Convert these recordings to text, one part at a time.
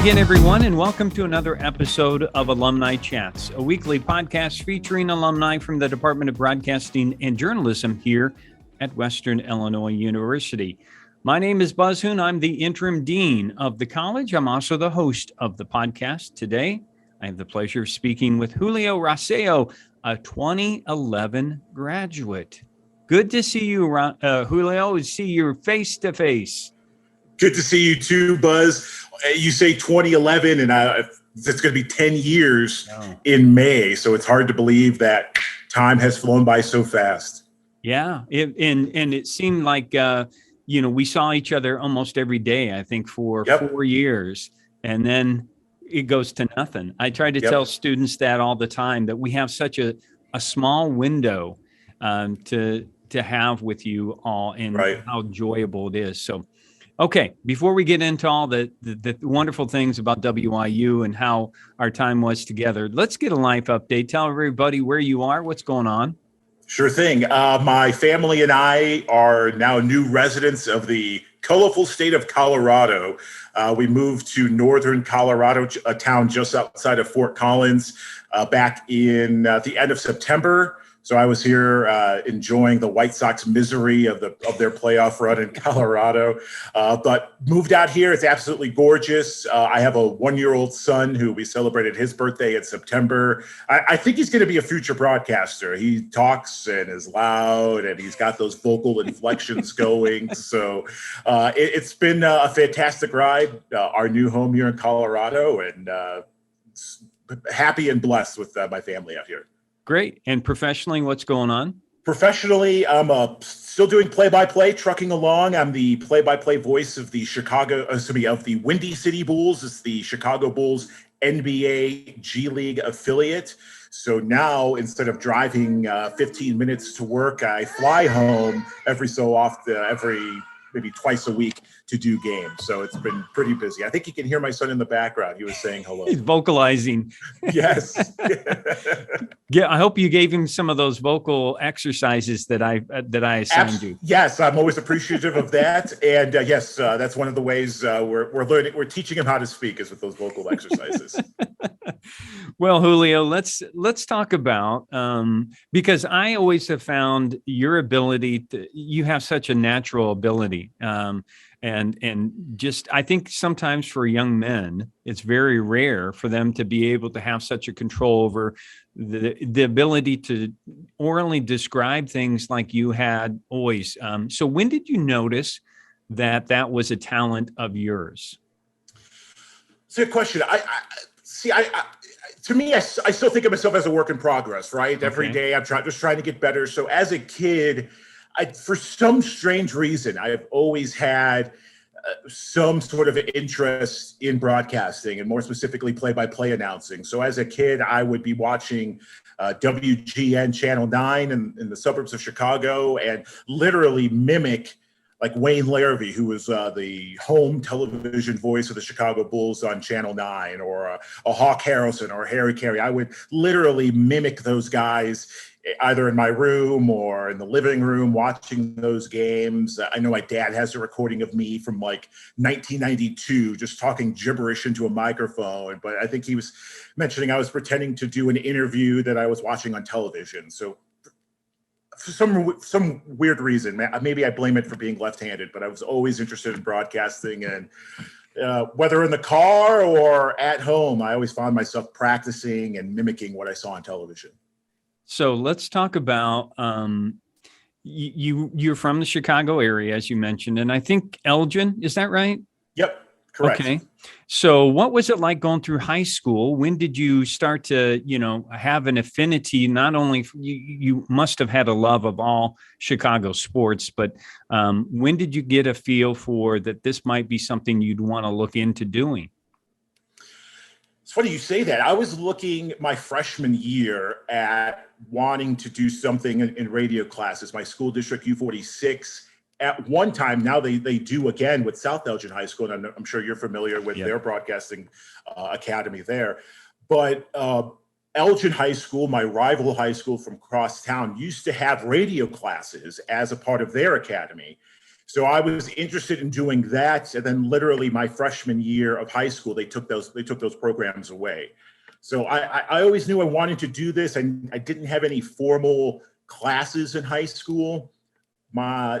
again, everyone, and welcome to another episode of Alumni Chats, a weekly podcast featuring alumni from the Department of Broadcasting and Journalism here at Western Illinois University. My name is Buzz Hoon. I'm the interim dean of the college. I'm also the host of the podcast. Today, I have the pleasure of speaking with Julio Rausseo, a 2011 graduate. Good to see you, Julio, see you face to face. Good to see you too, Buzz. You say 2011, and it's going to be 10 years in May, so it's hard to believe that time has flown by so fast. Yeah, and it seemed like, we saw each other almost every day, I think, for 4 years, and then it goes to nothing. I try to tell students that all the time, that we have such a small window to have with you all, and how enjoyable it is. So, okay, before we get into all the wonderful things about WIU and how our time was together, let's get a life update. Tell everybody where you are, what's going on. Sure thing. My family and I are now new residents of the colorful state of Colorado. We moved to northern Colorado, a town just outside of Fort Collins, back in the end of September. So I was here enjoying the White Sox misery of their playoff run in Colorado, but moved out here. It's absolutely gorgeous. I have a 1-year-old son who we celebrated his birthday in September. I think he's going to be a future broadcaster. He talks and is loud, and he's got those vocal inflections going. So it's been a fantastic ride, our new home here in Colorado, and happy and blessed with my family out here. Great. And professionally, what's going on? Professionally, I'm still doing play-by-play, trucking along. I'm the play-by-play voice of the of the Windy City Bulls. It's the Chicago Bulls NBA G League affiliate. So now, instead of driving 15 minutes to work, I fly home every so often, maybe twice a week to do games. So it's been pretty busy. I think you can hear my son in the background. He was saying hello. He's vocalizing. Yes. Yeah, I hope you gave him some of those vocal exercises that I assigned you. Yes, I'm always appreciative of that. And yes, that's one of the ways we're teaching him how to speak, is with those vocal exercises. Well, Julio, let's talk about, because I always have found your ability you have such a natural ability. And just, I think sometimes for young men, it's very rare for them to be able to have such a control over the ability to orally describe things like you had always. So when did you notice that was a talent of yours? It's a good question. To me, I still think of myself as a work in progress, right? Okay. Every day I'm just trying to get better. So as a kid, for some strange reason, I've always had some sort of interest in broadcasting, and more specifically play-by-play announcing. So as a kid, I would be watching WGN Channel 9 in the suburbs of Chicago, and literally mimic like Wayne Larrivee, who was the home television voice of the Chicago Bulls on Channel 9, or a Hawk Harrelson or Harry Carey. I would literally mimic those guys, either in my room or in the living room, watching those games. I know my dad has a recording of me from like 1992, just talking gibberish into a microphone. But I think he was mentioning I was pretending to do an interview that I was watching on television. So for some weird reason, maybe I blame it for being left-handed, but I was always interested in broadcasting, and whether in the car or at home, I always found myself practicing and mimicking what I saw on television. So let's talk about you're from the Chicago area, as you mentioned, and I think Elgin, is that right? Yep, correct. Okay. So what was it like going through high school? When did you start to, have an affinity? Not only you must have had a love of all Chicago sports, but when did you get a feel for that this might be something you'd want to look into doing? It's funny you say that. I was looking my freshman year at wanting to do something in radio classes. My school district, U46, at one time, now they do again with South Elgin High School, and I'm sure you're familiar with their broadcasting academy there. But Elgin High School, my rival high school from across town, used to have radio classes as a part of their academy. So I was interested in doing that. And then literally my freshman year of high school, they took those programs away. So I always knew I wanted to do this. And I didn't have any formal classes in high school. My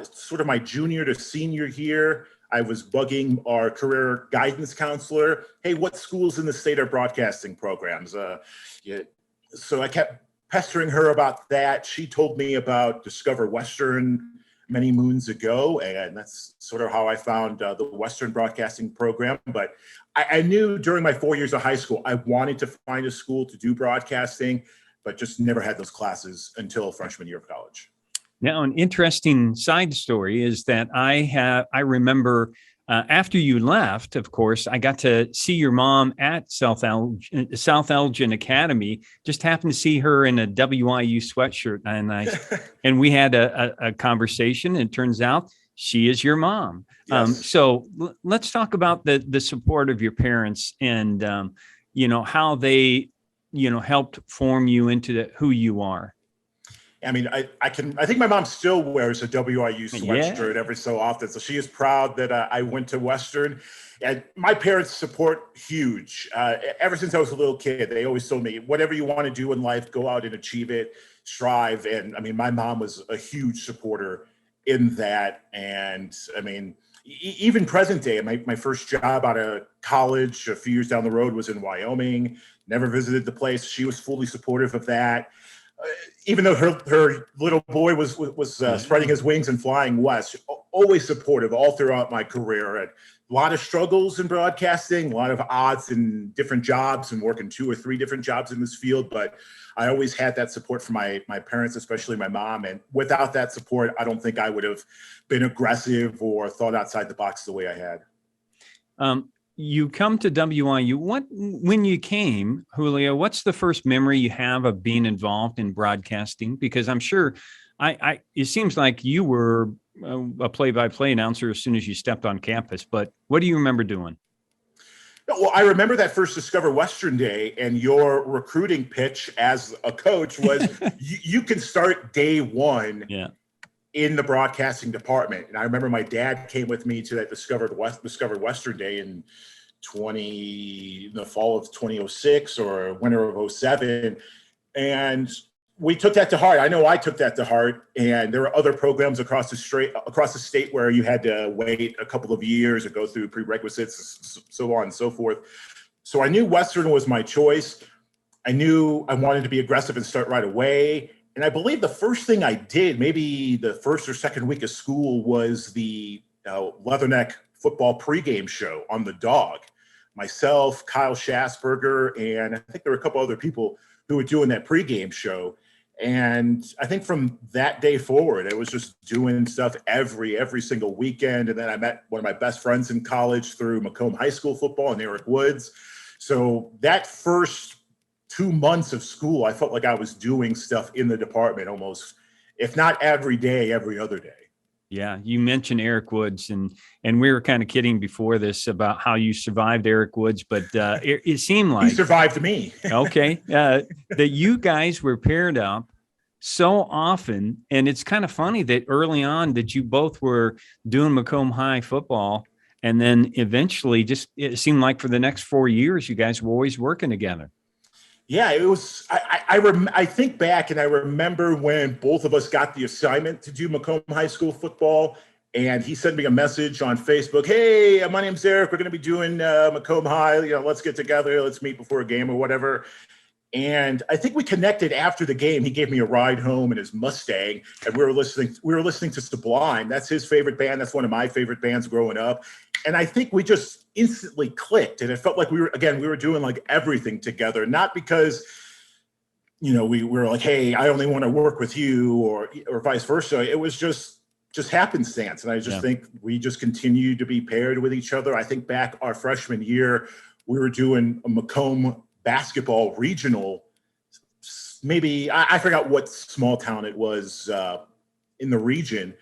junior to senior year, I was bugging our career guidance counselor. Hey, what schools in the state are broadcasting programs? So I kept pestering her about that. She told me about Discover Western many moons ago, and that's sort of how I found the Western broadcasting program. But I knew during my 4 years of high school, I wanted to find a school to do broadcasting, but just never had those classes until freshman year of college. Now, an interesting side story is that I remember after you left, of course, I got to see your mom at South Elgin Academy. Just happened to see her in a WIU sweatshirt, and we had a conversation. And it turns out she is your mom. Yes. So let's talk about the support of your parents and how they helped form you into who you are. I mean, I think my mom still wears a WIU sweatshirt every so often. So she is proud that I went to Western. And my parents support huge. Ever since I was a little kid, they always told me, whatever you want to do in life, go out and achieve it, strive. And I mean, my mom was a huge supporter in that. And I mean, even present day, my first job out of college a few years down the road was in Wyoming, never visited the place. She was fully supportive of that. Even though her little boy was spreading his wings and flying west, always supportive all throughout my career. And a lot of struggles in broadcasting, a lot of odds in different jobs and working 2 or 3 different jobs in this field. But I always had that support from my parents, especially my mom. And without that support, I don't think I would have been aggressive or thought outside the box the way I had. You come to WIU. When you came, Julio, what's the first memory you have of being involved in broadcasting? Because I'm sure it seems like you were a play-by-play announcer as soon as you stepped on campus, but what do you remember doing? Well, I remember that first Discover Western day, and your recruiting pitch as a coach was you can start day one in the broadcasting department. And I remember my dad came with me to that Discover Western day in the fall of 2006 or winter of 07. And we took that to heart. I know I took that to heart. And there were other programs across the state where you had to wait a couple of years or go through prerequisites, so on and so forth. So I knew Western was my choice. I knew I wanted to be aggressive and start right away. And I believe the first thing I did, maybe the first or second week of school, was the Leatherneck football pregame show on the Dog. Myself, Kyle Schasberger, and I think there were a couple other people who were doing that pregame show. And I think from that day forward, it was just doing stuff every single weekend. And then I met one of my best friends in college through Macomb High School football and Eric Woods. So that first 2 months of school, I felt like I was doing stuff in the department almost, if not every day, every other day. Yeah, you mentioned Eric Woods, and we were kind of kidding before this about how you survived Eric Woods, but it seemed like he survived me. Okay, that you guys were paired up so often, and it's kind of funny that early on that you both were doing Macomb High football, and then eventually, it seemed like for the next 4 years, you guys were always working together. Yeah, it was. I think back and I remember when both of us got the assignment to do Macomb High School football, and he sent me a message on Facebook. Hey, my name's Eric. We're going to be doing Macomb High. Let's get together. Let's meet before a game or whatever. And I think we connected after the game. He gave me a ride home in his Mustang, and we were listening to Sublime. That's his favorite band. That's one of my favorite bands growing up. And I think we just instantly clicked, and it felt like we were doing like everything together, not because, we were like, hey, I only want to work with you or vice versa. It was just happenstance. And I just think we just continued to be paired with each other. I think back our freshman year, we were doing a Macomb basketball regional, maybe I forgot what small town it was in the region,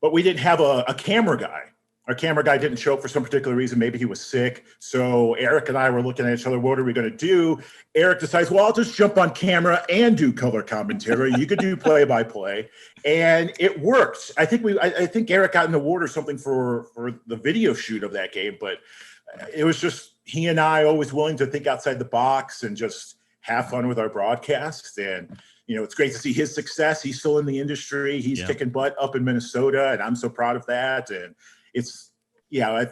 but we didn't have a camera guy. Our camera guy didn't show up for some particular reason. Maybe he was sick. So Eric and I were looking at each other. What are we going to do? Eric decides, well, I'll just jump on camera and do color commentary. You could do play-by-play. And it worked. I think Eric got an award or something for the video shoot of that game. But it was just he and I always willing to think outside the box and just have fun with our broadcast. And, it's great to see his success. He's still in the industry. He's kicking butt up in Minnesota. And I'm so proud of that. And I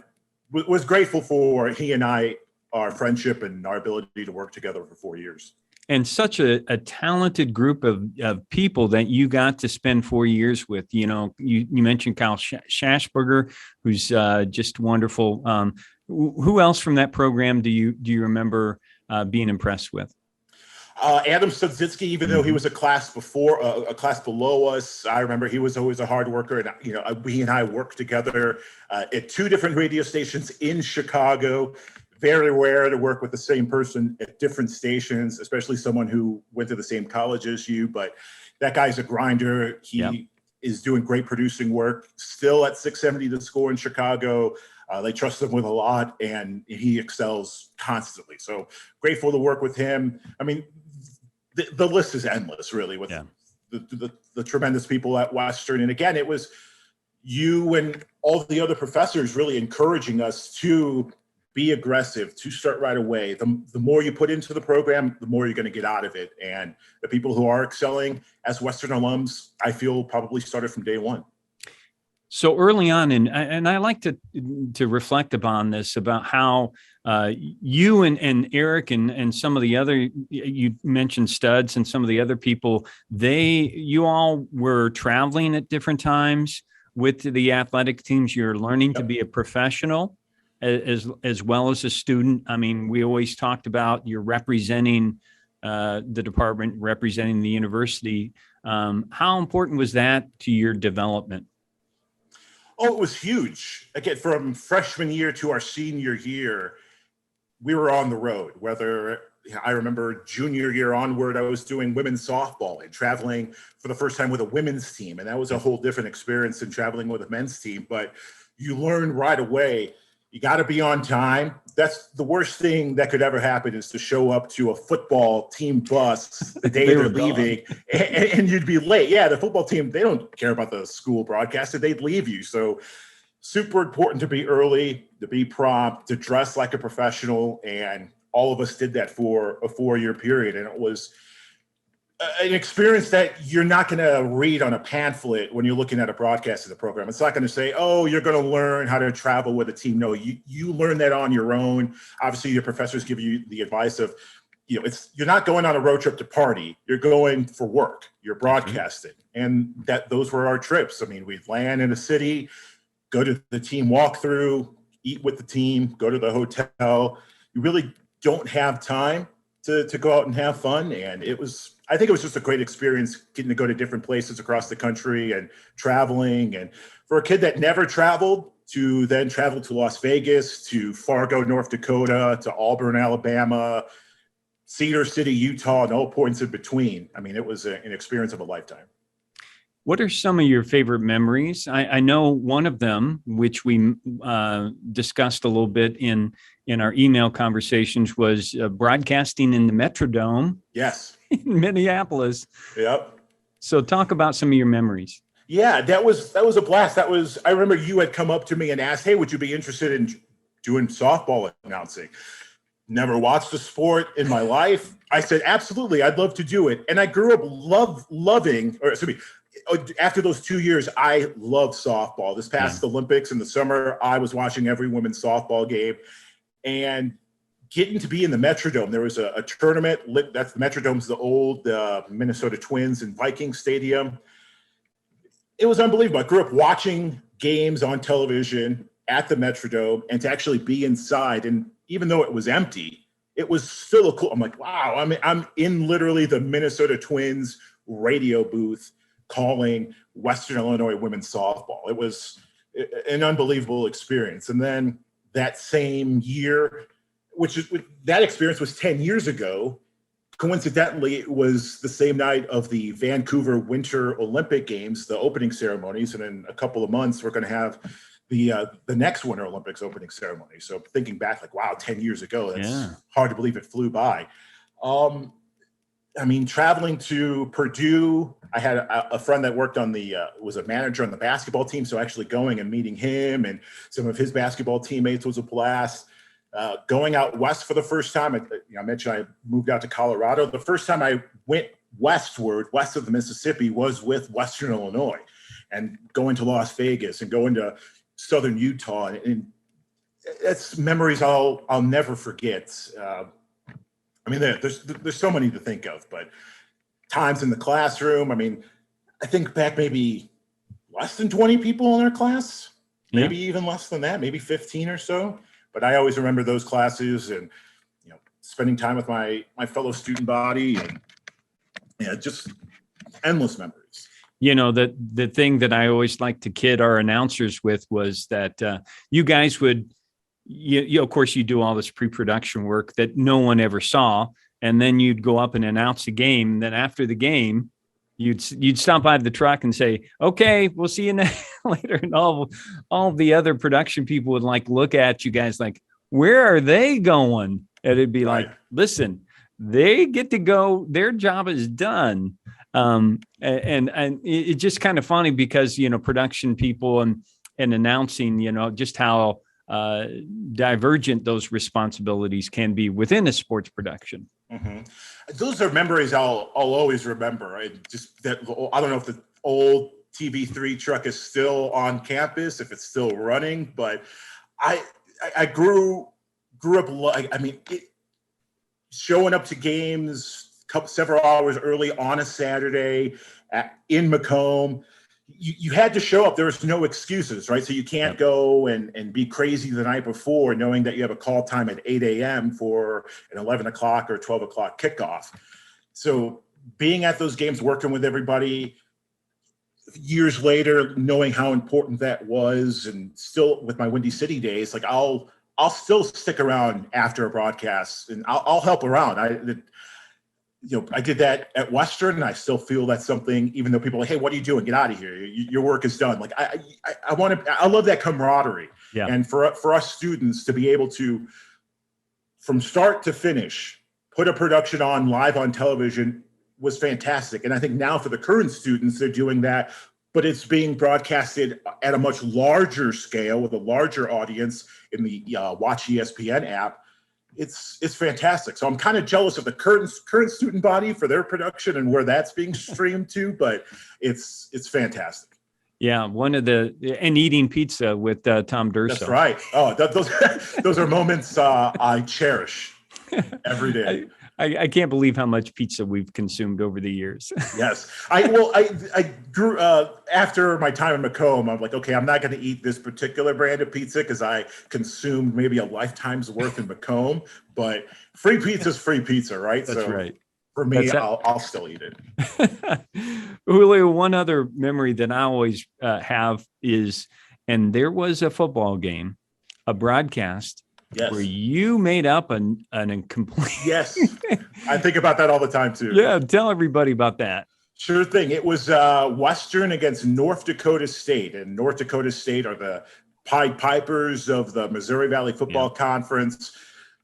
was grateful for he and I, our friendship and our ability to work together for 4 years. And such a talented group of people that you got to spend 4 years with. You mentioned Kyle Schashberger, who's just wonderful. Who else from that program do you remember being impressed with? Adam Savzinski, even though he was a class below us, I remember he was always a hard worker. And, he and I worked together at 2 different radio stations in Chicago. Very rare to work with the same person at different stations, especially someone who went to the same college as you. But that guy's a grinder. He is doing great producing work. Still at 670 The Score in Chicago. They trust him with a lot, and he excels constantly. So grateful to work with him. I mean, the list is endless, really, with the tremendous people at Western. And again, it was you and all the other professors really encouraging us to be aggressive, to start right away. The more you put into the program, the more you're going to get out of it. And the people who are excelling as Western alums, I feel probably started from day one. So early on, and I like to reflect upon this, about how you and Eric and some of the other, you mentioned Studs and some of the other people, you all were traveling at different times with the athletic teams. You're learning to be a professional as well as a student. I mean, we always talked about you're representing the department, representing the university. How important was that to your development? Oh, it was huge. Again, from freshman year to our senior year, we were on the road. Whether I remember junior year onward, I was doing women's softball and traveling for the first time with a women's team. And that was a whole different experience than traveling with a men's team. But you learn right away, you got to be on time. That's the worst thing that could ever happen, is to show up to a football team bus the day they're leaving and you'd be late. Yeah, the football team, they don't care about the school broadcaster. They'd leave you. So super important to be early, to be prompt, to dress like a professional. And all of us did that for a 4-year period. And it was an experience that you're not going to read on a pamphlet when you're looking at a broadcast of the program. It's not going to say, oh, you're going to learn how to travel with a team. No, you learn that on your own. Obviously, your professors give you the advice of, you're not going on a road trip to party. You're going for work. You're broadcasting. And those were our trips. I mean, we'd land in a city, go to the team walkthrough, eat with the team, go to the hotel. You really don't have time to go out and have fun. And I think it was just a great experience getting to go to different places across the country and traveling. And for a kid that never traveled, to then travel to Las Vegas, to Fargo, North Dakota, to Auburn, Alabama, Cedar City, Utah, and all points in between. I mean, it was an experience of a lifetime. What are some of your favorite memories? I know one of them, which we discussed a little bit in our email conversations, was broadcasting in the Metrodome. Yes. In Minneapolis. Yep. So talk about some of your memories. Yeah, that was a blast. I remember you had come up to me and asked, hey, would you be interested in doing softball announcing? Never watched a sport in my life. I said, absolutely, I'd love to do it. And I grew up after those 2 years, I loved softball. This past Olympics in the summer, I was watching every women's softball game. And getting to be in the Metrodome, there was a tournament. That's the Metrodome's the old Minnesota Twins and Vikings stadium. It was unbelievable. I grew up watching games on television at the Metrodome, and to actually be inside, and even though it was empty, it was still cool. I'm like, wow, I'm in literally the Minnesota Twins radio booth calling Western Illinois women's softball. It was an unbelievable experience. And then that same year, that experience was 10 years ago. Coincidentally, it was the same night of the Vancouver Winter Olympic Games, the opening ceremonies. And in a couple of months, we're going to have the next Winter Olympics opening ceremony. So thinking back, like, wow, 10 years ago, that's hard to believe it flew by. I mean, traveling to Purdue, I had a friend that worked on was a manager on the basketball team. So actually going and meeting him and some of his basketball teammates was a blast. Going out west for the first time, I mentioned I moved out to Colorado. The first time I went west of the Mississippi, was with Western Illinois, and going to Las Vegas and going to Southern Utah. And that's memories I'll never forget. I mean, there's so many to think of, but times in the classroom. I mean, I think back maybe less than 20 people in our class, maybe even less than that, maybe 15 or so. But I always remember those classes and, spending time with my fellow student body, and just endless memories. The thing that I always like to kid our announcers with was that you guys would, of course, you do all this pre-production work that no one ever saw, and then you'd go up and announce a game. Then after the game, you'd stop by the truck and say, "Okay, we'll see you later." And all the other production people would look at you guys like, "Where are they going?" And it'd be like, "Listen, they get to go. Their job is done." And it's just kind of funny because production people and announcing, just how divergent those responsibilities can be within a sports production. Mm-hmm. Those are memories I'll always remember. I don't know if the old TV3 truck is still on campus, if it's still running, but I grew up. I mean, showing up to games several hours early on a Saturday in Macomb. You had to show up. There was no excuses, right? So you can't go and be crazy the night before knowing that you have a call time at 8 a.m. for an 11 o'clock or 12 o'clock kickoff. So being at those games, working with everybody, years later, knowing how important that was, and still with my Windy City days, like I'll still stick around after a broadcast and I'll help around. I did that at Western, and I still feel that's something, even though people are like, "Hey, what are you doing? Get out of here. Your work is done." Like I love that camaraderie. Yeah. And for us students to be able to, from start to finish, put a production on live on television was fantastic. And I think now for the current students, they're doing that, but it's being broadcasted at a much larger scale with a larger audience in the Watch ESPN app. It's fantastic. So I'm kind of jealous of the current student body for their production and where that's being streamed to, but it's fantastic. Yeah, and eating pizza with Tom Durso. That's right. Oh, those are moments I cherish every day. I can't believe how much pizza we've consumed over the years. Yes. I grew after my time in Macomb, I'm like, okay, I'm not going to eat this particular brand of pizza because I consumed maybe a lifetime's worth in Macomb, but free pizza is free pizza, right? That's right. For me, I'll still eat it. Julio, one other memory that I always have is, and there was a football game, a broadcast, where you made up an incomplete. Yes. I think about that all the time too. Yeah. Tell everybody about that. Sure thing. It was Western against North Dakota State, and North Dakota State are the Pied Pipers of the Missouri Valley Football Conference,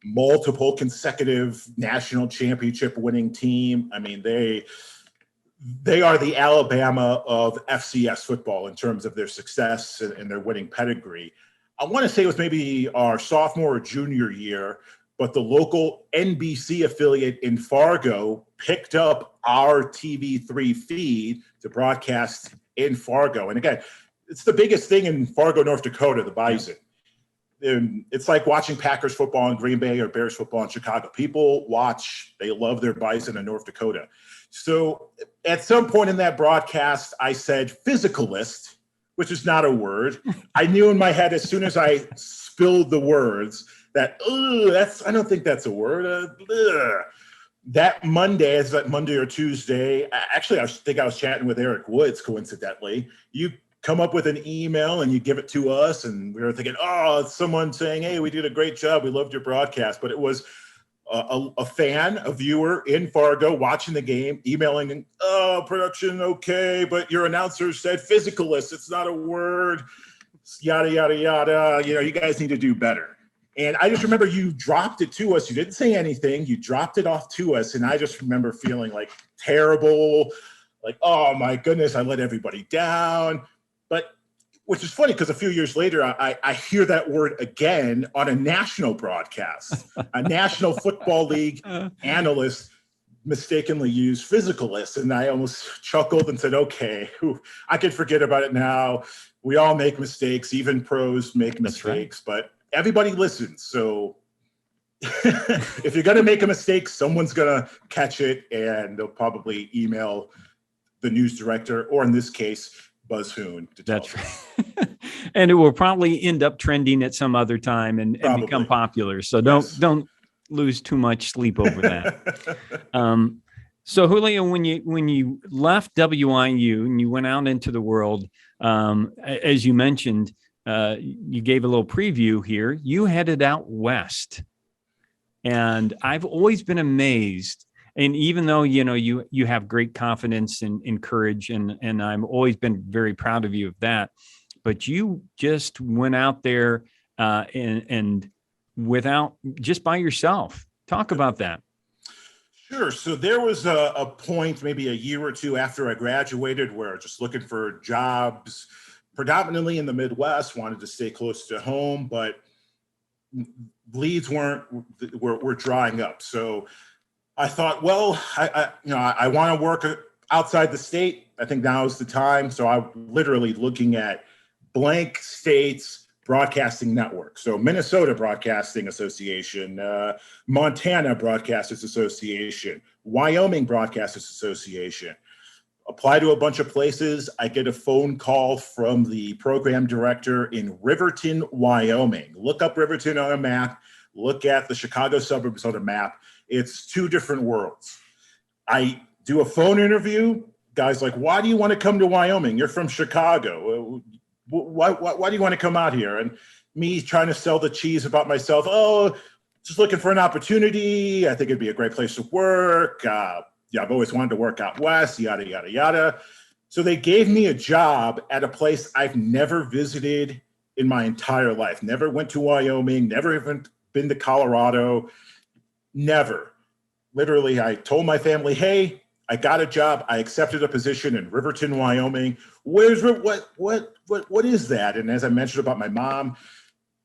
multiple consecutive national championship winning team. I mean, they are the Alabama of FCS football in terms of their success and their winning pedigree. I want to say it was maybe our sophomore or junior year, but the local NBC affiliate in Fargo picked up our TV3 feed to broadcast in Fargo. And again, it's the biggest thing in Fargo, North Dakota, the Bison. And it's like watching Packers football in Green Bay or Bears football in Chicago. People watch, they love their Bison in North Dakota. So at some point in that broadcast, I said physicalist, which is not a word. I knew in my head as soon as I spilled the words that, I don't think that's a word. That Monday, is that Monday or Tuesday? Actually, I think I was chatting with Eric Woods, coincidentally. You come up with an email and you give it to us, and we were thinking, it's someone saying, "Hey, we did a great job. We loved your broadcast." But it was a fan, a viewer in Fargo watching the game, emailing, and production, okay, but your announcer said physicalist. It's not a word. yada, yada, yada. You guys need to do better. And I just remember you dropped it to us. You didn't say anything. You dropped it off to us. And I just remember feeling like terrible, like, oh my goodness, I let everybody down. But which is funny because a few years later, I hear that word again on a national broadcast. A National Football League analyst mistakenly used physicalist. And I almost chuckled and said, okay, I can forget about it now. We all make mistakes. Even pros make mistakes, but everybody listens. So if you're going to make a mistake, someone's going to catch it, and they'll probably email the news director, or in this case, Buzz Hoon. That's right. And it will probably end up trending at some other time and become popular. So don't lose too much sleep over that. So Julio, when you left WIU and you went out into the world, as you mentioned, you gave a little preview here. You headed out west, and I've always been amazed. And even though you have great confidence and courage, and I've always been very proud of you of that, but you just went out there and without, just by yourself. Talk about that. Sure. So there was a point maybe a year or two after I graduated where just looking for jobs, predominantly in the Midwest, wanted to stay close to home, but leads were drying up. So I thought, well, I want to work outside the state. I think now is the time. So I'm literally looking at blank states broadcasting network. So Minnesota Broadcasting Association, Montana Broadcasters Association, Wyoming Broadcasters Association. Apply to a bunch of places. I get a phone call from the program director in Riverton, Wyoming. Look up Riverton on a map. Look at the Chicago suburbs on a map. It's two different worlds. I do a phone interview. Guy's like, why do you want to come to Wyoming? You're from Chicago. Why do you want to come out here? And me trying to sell the cheese about myself. Oh, just looking for an opportunity. I think it'd be a great place to work. I've always wanted to work out west, yada, yada, yada. So they gave me a job at a place I've never visited in my entire life. Never went to Wyoming, never even been to Colorado, never. Literally, I told my family, hey, I got a job. I accepted a position in Riverton, Wyoming. What is that? And as I mentioned about my mom,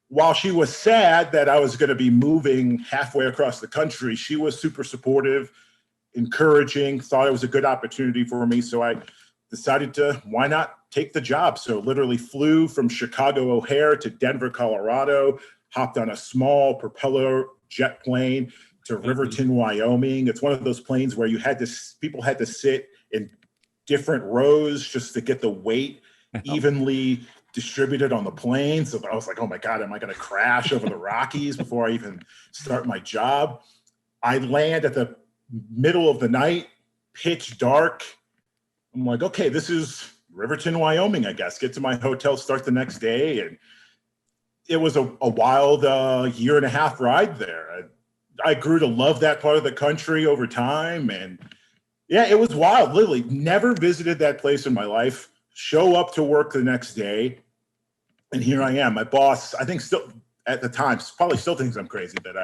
while she was sad that I was going to be moving halfway across the country, she was super supportive, encouraging, thought it was a good opportunity for me. So I decided to, why not take the job? So literally flew from Chicago O'Hare to Denver, Colorado, hopped on a small propeller jet plane to Riverton, Wyoming. It's one of those planes where people had to sit in different rows just to get the weight evenly distributed on the plane. So I was like, oh my God, am I going to crash over the Rockies before I even start my job? I land at the middle of the night, pitch dark. I'm like, okay, this is Riverton, Wyoming, I guess. Get to my hotel, start the next day. And it was a wild year and a half ride there. I grew to love that part of the country over time. And yeah, it was wild. Literally never visited that place in my life. Show up to work the next day. And here I am. My boss, I think still at the time, probably still thinks I'm crazy that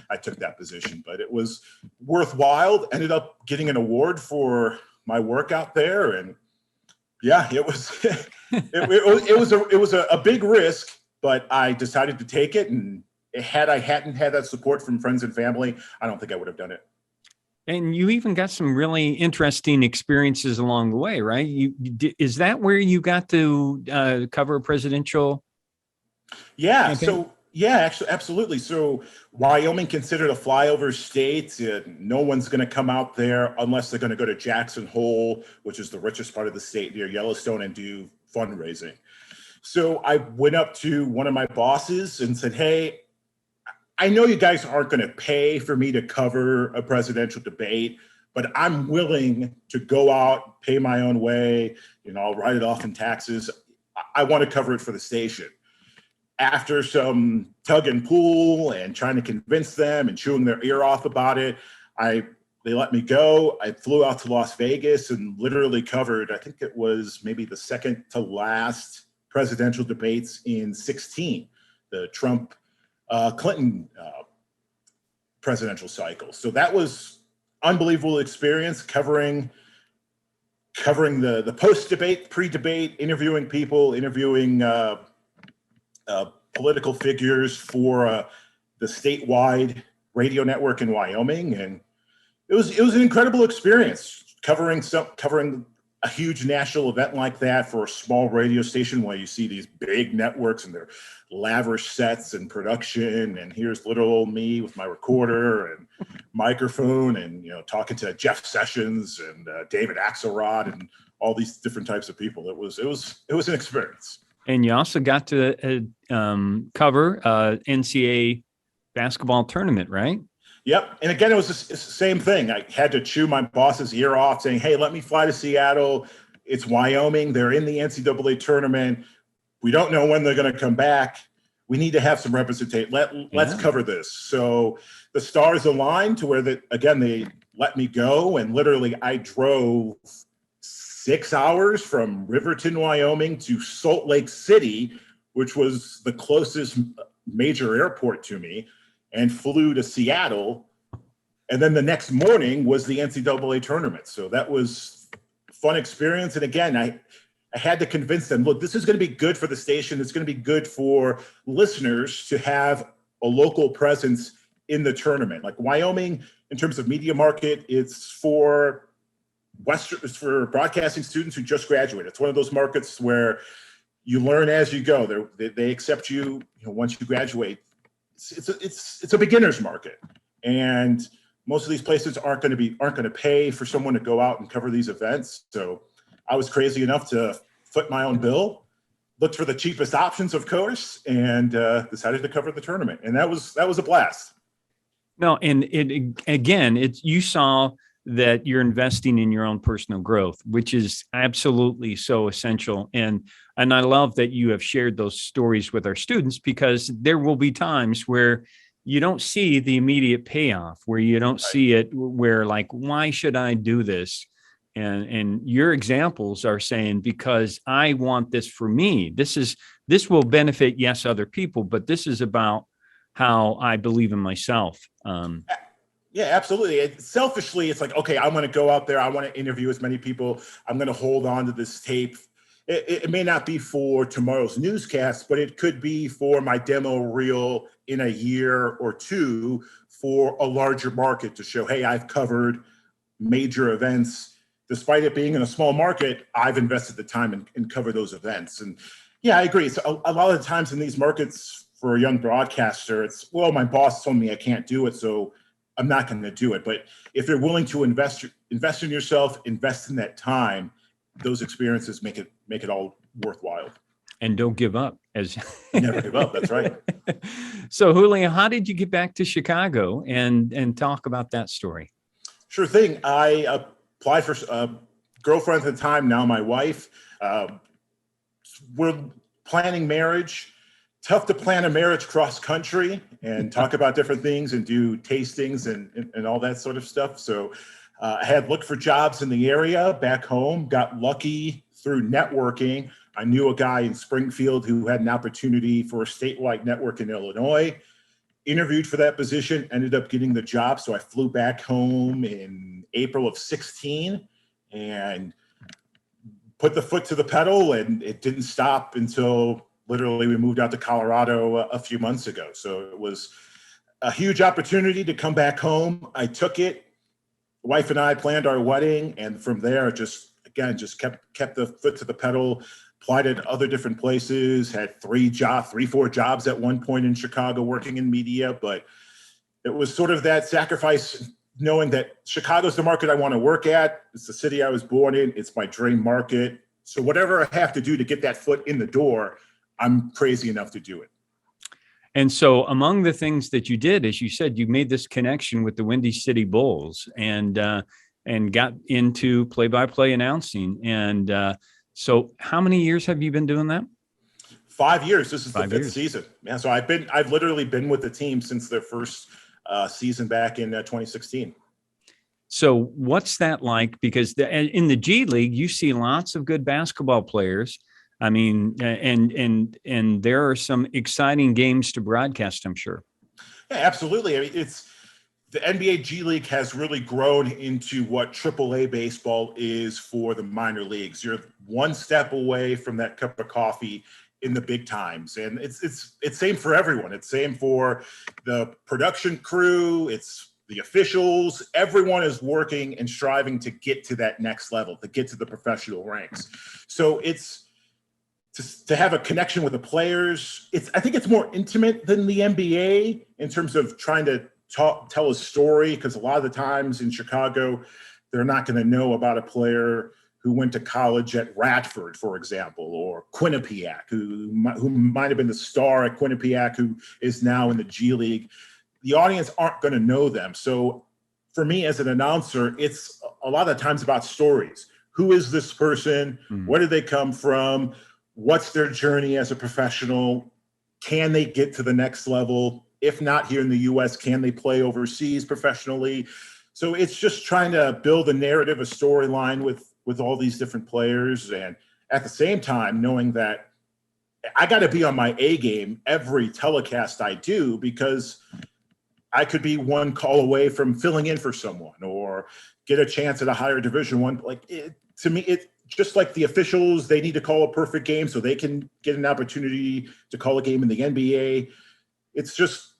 I took that position, but it was worthwhile. Ended up getting an award for my work out there. And yeah, it was, it was a big risk, but I decided to take it. And had I hadn't had that support from friends and family, I don't think I would have done it. And you even got some really interesting experiences along the way, right? Is that where you got to cover a presidential? Yeah. campaign? So yeah, actually, absolutely. So Wyoming considered a flyover state. No one's going to come out there unless they're going to go to Jackson Hole, which is the richest part of the state near Yellowstone, and do fundraising. So I went up to one of my bosses and said, hey, I know you guys aren't going to pay for me to cover a presidential debate, but I'm willing to go out, pay my own way, I'll write it off in taxes. I want to cover it for the station. After some tug and pull and trying to convince them and chewing their ear off about it, they let me go. I flew out to Las Vegas and literally covered, I think it was maybe the second to last presidential debates in 2016, the Trump Clinton presidential cycle. So that was unbelievable experience covering the post-debate, pre-debate, interviewing people, interviewing political figures for the statewide radio network in Wyoming, and it was an incredible experience covering a huge national event like that for a small radio station, where you see these big networks and their lavish sets and production, and here's little old me with my recorder and microphone, and talking to Jeff Sessions and David Axelrod and all these different types of people. It was an experience. And you also got to cover NCAA basketball tournament, right? Yep. And again, it was the same thing. I had to chew my boss's ear off saying, hey, let me fly to Seattle. It's Wyoming. They're in the NCAA tournament. We don't know when they're going to come back. We need to have some representation. Let's cover this. So the stars aligned to where they let me go. And literally I drove 6 hours from Riverton, Wyoming to Salt Lake City, which was the closest major airport to me, and flew to Seattle. And then the next morning was the NCAA tournament. So that was a fun experience. And again, I had to convince them, look, this is going to be good for the station. It's going to be good for listeners to have a local presence in the tournament. Like Wyoming, in terms of media market, it's for broadcasting students who just graduated. It's one of those markets where you learn as you go. They accept you, once you graduate. It's a beginner's market, and most of these places aren't going to pay for someone to go out and cover these events. So I was crazy enough to foot my own bill, looked for the cheapest options, of course, and decided to cover the tournament. And that was a blast. No, and you saw that you're investing in your own personal growth, which is absolutely so essential. And I love that you have shared those stories with our students, because there will be times where you don't see the immediate payoff, where you don't see it, where like, why should I do this? And your examples are saying, because I want this for me. This will benefit, yes, other people, but this is about how I believe in myself. Yeah, absolutely. Selfishly, it's like, okay, I want to go out there. I want to interview as many people. I'm going to hold on to this tape. It may not be for tomorrow's newscast, but it could be for my demo reel in a year or two for a larger market to show, hey, I've covered major events. Despite it being in a small market, I've invested the time and cover those events. And yeah, I agree. So a lot of the times in these markets for a young broadcaster, it's, well, my boss told me I can't do it, so I'm not going to do it. But if you're willing to invest in yourself, invest in that time, those experiences make it all worthwhile. And don't give up. Never give up. That's right. So Julio, how did you get back to Chicago and talk about that story? Sure thing. I applied for a girlfriend at the time, now my wife. We're planning marriage. Tough to plan a marriage cross country and talk about different things and do tastings and all that sort of stuff. So I had looked for jobs in the area back home, got lucky through networking. I knew a guy in Springfield who had an opportunity for a statewide network in Illinois, interviewed for that position, ended up getting the job. So I flew back home in April of 2016 and put the foot to the pedal, and it didn't stop until literally we moved out to Colorado a few months ago. So it was a huge opportunity to come back home. I took it. Wife and I planned our wedding, and from there, just kept the foot to the pedal, applied at other different places, had 4 jobs at one point in Chicago working in media. But it was sort of that sacrifice, knowing that Chicago's the market I want to work at. It's the city I was born in. It's my dream market. So whatever I have to do to get that foot in the door, I'm crazy enough to do it. And so among the things that you did, as you said, you made this connection with the Windy City Bulls and got into play-by-play announcing. And so how many years have you been doing that? 5 years. This is the 5th season. Yeah. So I've literally been with the team since their first season back in 2016. So what's that like? Because in the G League, you see lots of good basketball players. I mean, and there are some exciting games to broadcast, I'm sure. Yeah, absolutely. I mean, the NBA G League has really grown into what AAA baseball is for the minor leagues. You're one step away from that cup of coffee in the big times, and it's same for everyone. It's same for the production crew. It's the officials. Everyone is working and striving to get to that next level, to get to the professional ranks. So it's to have a connection with the players. I think it's more intimate than the NBA in terms of trying to tell a story, because a lot of the times in Chicago, they're not going to know about a player who went to college at Radford, for example, or Quinnipiac, who might have been the star at Quinnipiac, who is now in the G League. The audience aren't going to know them. So for me as an announcer, it's a lot of times about stories. Who is this person? Where did they come from? What's their journey as a professional? Can they get to the next level? If not here in the US, can they play overseas professionally? So it's just trying to build a narrative, a storyline with all these different players. And at the same time, knowing that I got to be on my A game every telecast I do, because I could be one call away from filling in for someone or get a chance at a higher Division I. To me, it just like the officials, they need to call a perfect game so they can get an opportunity to call a game in the NBA. It's just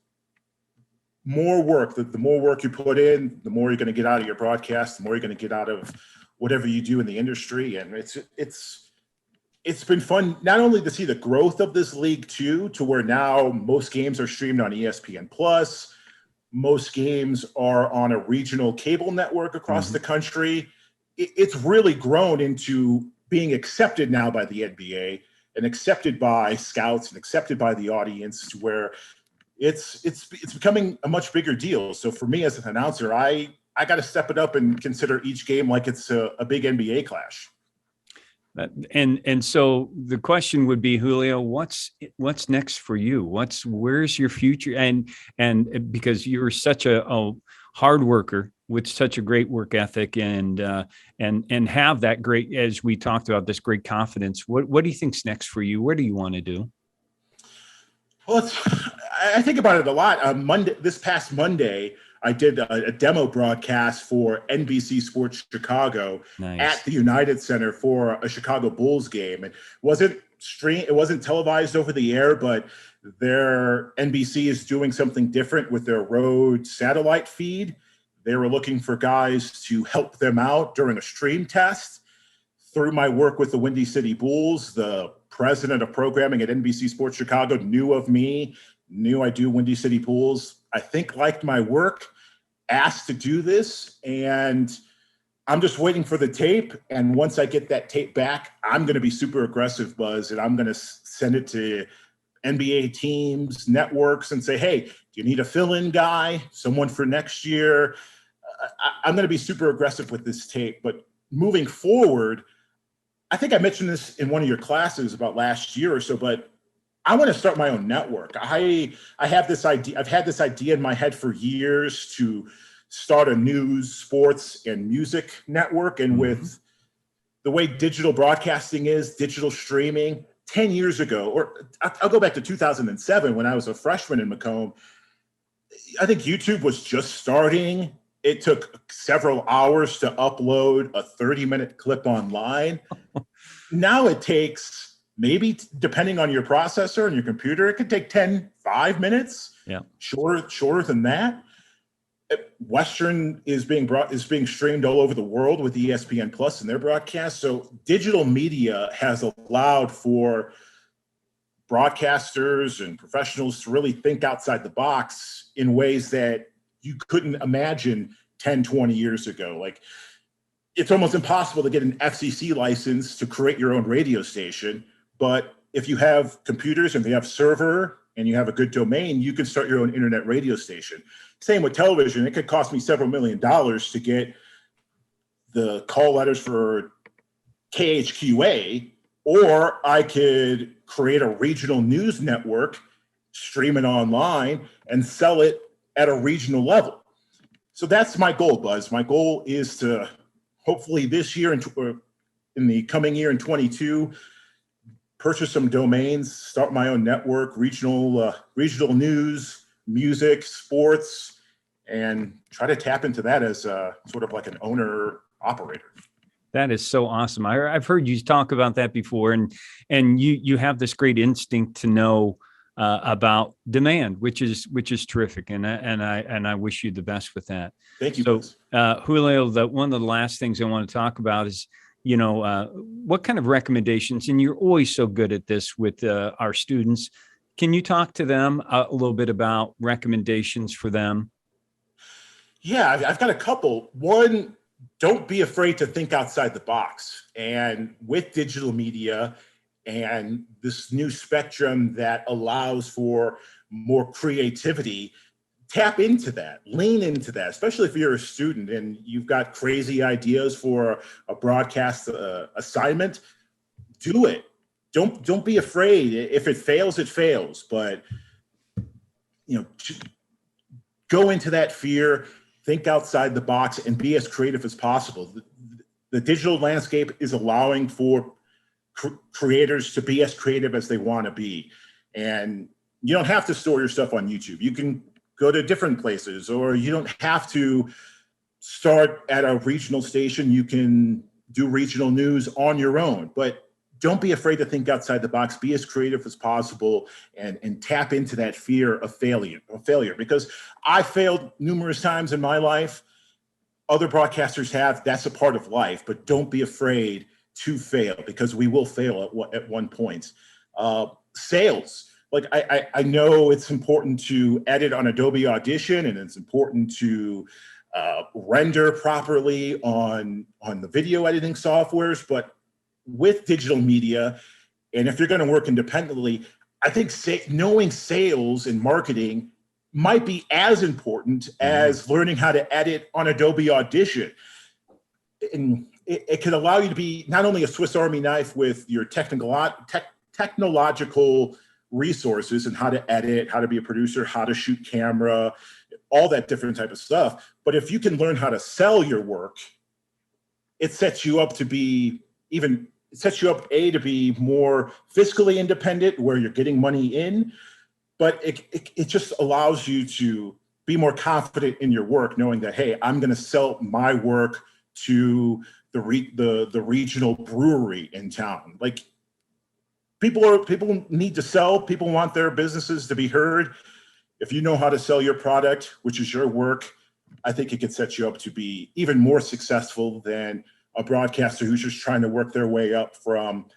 more work. The more work you put in, the more you're going to get out of your broadcast, the more you're going to get out of whatever you do in the industry. And it's been fun not only to see the growth of this league too, to where now most games are streamed on ESPN Plus. Most games are on a regional cable network across the country. It's really grown into being accepted now by the NBA and accepted by scouts and accepted by the audience, to where it's becoming a much bigger deal. So for me as an announcer, I got to step it up and consider each game like it's a big NBA clash. And so the question would be, Julio, what's next for you? Where's your future? And because you're such a hard worker with such a great work ethic and have that great, as we talked about, this great confidence, what do you think's next for you? What do you want to do? Well, I think about it a lot. This past Monday, I did a demo broadcast for NBC Sports Chicago at the United Center for a Chicago Bulls game. It wasn't televised over the air, but their NBC is doing something different with their road satellite feed. They were looking for guys to help them out during a stream test. Through my work with the Windy City Bulls, the president of programming at NBC Sports Chicago knew of me, knew I do Windy City Bulls, I think liked my work, asked to do this, and I'm just waiting for the tape. And once I get that tape back, I'm going to be super aggressive, Buzz, and I'm going to send it to NBA teams, networks, and say, hey, do you need a fill-in guy, someone for next year? I'm going to be super aggressive with this tape. But moving forward, I think I mentioned this in one of your classes about last year or so, but I want to start my own network. I have this idea. I've had this idea in my head for years to start a news, sports, and music network. And with the way digital broadcasting is, digital streaming, 10 years ago, or I'll go back to 2007 when I was a freshman in Macomb, I think YouTube was just starting. It took several hours to upload a 30-minute clip online. Now it takes, maybe depending on your processor and your computer, it could take 5 minutes. Yeah. Shorter than that. Western is being streamed all over the world with ESPN Plus and their broadcast. So digital media has allowed for broadcasters and professionals to really think outside the box in ways that you couldn't imagine 10, 20 years ago. Like, it's almost impossible to get an FCC license to create your own radio station. But if you have computers and if you have server and you have a good domain, you can start your own internet radio station. Same with television. It could cost me several $1 million to get the call letters for KHQA, or I could create a regional news network, stream it online, and sell it at a regional level. So that's my goal, Buzz. My goal is to hopefully this year and in the coming year in 22, purchase some domains, start my own network, regional news, music, sports, and try to tap into that as sort of like an owner operator. That is so awesome. I've heard you talk about that before, and you have this great instinct to know about demand, which is terrific, and I wish you the best with that. Thank you. So, Julio, one of the last things I want to talk about is, what kind of recommendations, and you're always so good at this with our students. Can you talk to them a little bit about recommendations for them? Yeah, I've got a couple. One, don't be afraid to think outside the box. And with digital media and this new spectrum that allows for more creativity, tap into that, lean into that, especially if you're a student and you've got crazy ideas for a broadcast assignment. Do it. Don't be afraid. If it fails, it fails. But go into that fear, think outside the box, and be as creative as possible. The digital landscape is allowing for creators to be as creative as they want to be. And you don't have to store your stuff on YouTube. You can go to different places, or you don't have to start at a regional station. You can do regional news on your own, but don't be afraid to think outside the box, be as creative as possible, and tap into that fear of failure, because I failed numerous times in my life. Other broadcasters have. That's a part of life, but don't be afraid to fail, because we will fail at one point. Sales. Like I know it's important to edit on Adobe Audition, and it's important to render properly on the video editing softwares, but with digital media, and if you're going to work independently, I think knowing sales and marketing might be as important as learning how to edit on Adobe Audition. And it can allow you to be not only a Swiss Army knife with your technological resources and how to edit, how to be a producer, how to shoot camera, all that different type of stuff. But if you can learn how to sell your work, it sets you up to be to be more fiscally independent, where you're getting money in, but it just allows you to be more confident in your work, knowing that, hey, I'm going to sell my work to the regional brewery in town. Like, people need to sell. People want their businesses to be heard. If you know how to sell your product, which is your work, I think it can set you up to be even more successful than a broadcaster who's just trying to work their way up from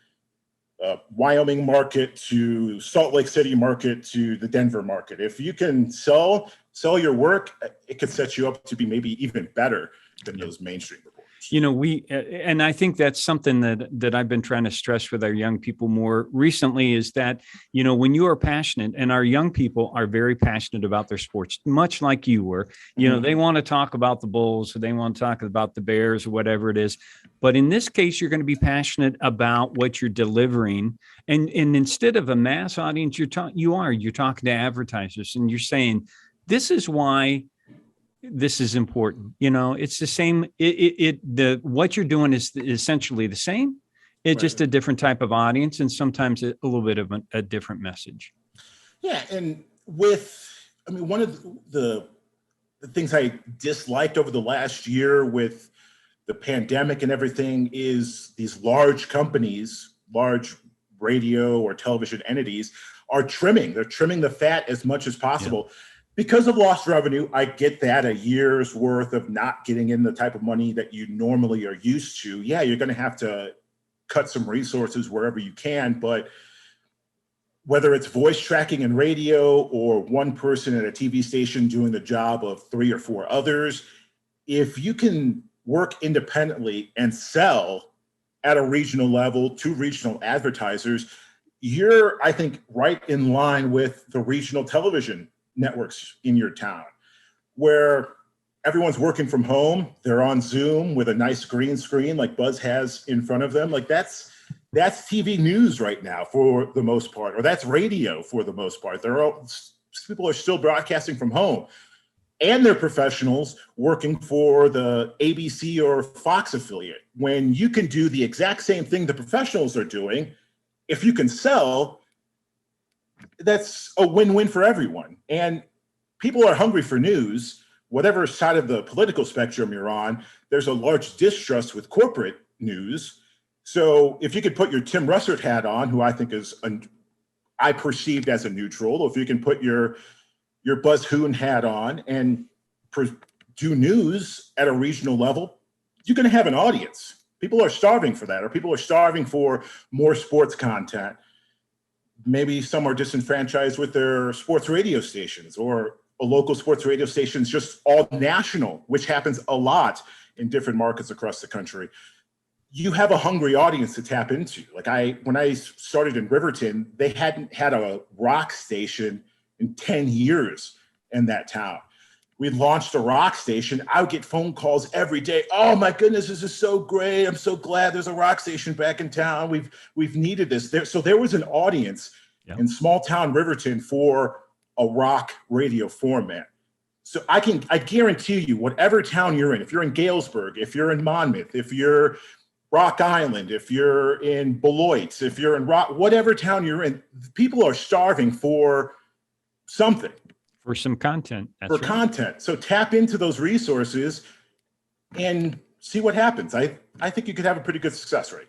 Wyoming market to Salt Lake City market to the Denver market. If you can sell your work, it could set you up to be maybe even better than those mainstream reporters. And I think that's something that I've been trying to stress with our young people more recently, is that, when you are passionate, and our young people are very passionate about their sports, much like you were, they want to talk about the Bulls, or they want to talk about the Bears, or whatever it is. But in this case, you're going to be passionate about what you're delivering. And instead of a mass audience, you're talking to advertisers, and you're saying, this is why this is important. It's the same. What you're doing is essentially the same. It's just a different type of audience, and sometimes a little bit of a different message. Yeah. And one of the things I disliked over the last year with the pandemic and everything is these large companies, large radio or television entities are trimming. They're trimming the fat as much as possible. Yeah. Because of lost revenue. I get that, a year's worth of not getting in the type of money that you normally are used to. Yeah, you're going to have to cut some resources wherever you can, but whether it's voice tracking in radio or one person at a TV station doing the job of 3 or 4 others, if you can work independently and sell at a regional level to regional advertisers, you're, I think, right in line with the regional television networks in your town, where everyone's working from home. They're on Zoom with a nice green screen like Buzz has in front of them. Like that's TV news right now for the most part, or that's radio for the most part. People are still broadcasting from home, and they're professionals working for the ABC or Fox affiliate. When you can do the exact same thing the professionals are doing, if you can sell, that's a win-win for everyone. And people are hungry for news. Whatever side of the political spectrum you're on, there's a large distrust with corporate news. So if you could put your Tim Russert hat on, who I think is, I perceived as a neutral, or if you can put your Buzz Hoon hat on and do news at a regional level, you're going to have an audience. People are starving for that, or people are starving for more sports content. Maybe some are disenfranchised with their sports radio stations, or a local sports radio station is just all national, which happens a lot in different markets across the country. You have a hungry audience to tap into. Like when I started in Riverton, they hadn't had a rock station in 10 years in that town. We launched a rock station. I would get phone calls every day. Oh my goodness, this is so great. I'm so glad there's a rock station back in town. We've needed this. So there was an audience in small town Riverton for a rock radio format. So I guarantee you, whatever town you're in, if you're in Galesburg, if you're in Monmouth, if you're Rock Island, if you're in Beloit, if you're in whatever town you're in, people are starving for something. For some content. Content. So tap into those resources and see what happens. I think you could have a pretty good success rate.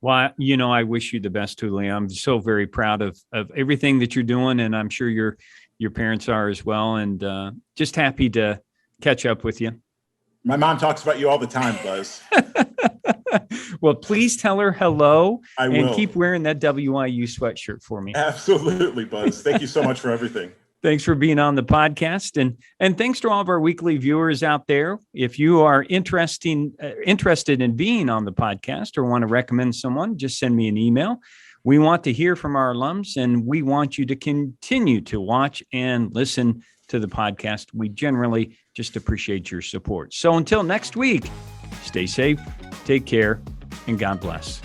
Well, I wish you the best, Julio. I'm so very proud of everything that you're doing, and I'm sure your parents are as well, and just happy to catch up with you. My mom talks about you all the time, Buzz. Well, please tell her hello. I will. And keep wearing that WIU sweatshirt for me. Absolutely, Buzz. Thank you so much for everything. Thanks for being on the podcast. And thanks to all of our weekly viewers out there. If you are interested in being on the podcast or want to recommend someone, just send me an email. We want to hear from our alums, and we want you to continue to watch and listen to the podcast. We generally just appreciate your support. So until next week, stay safe, take care, and God bless.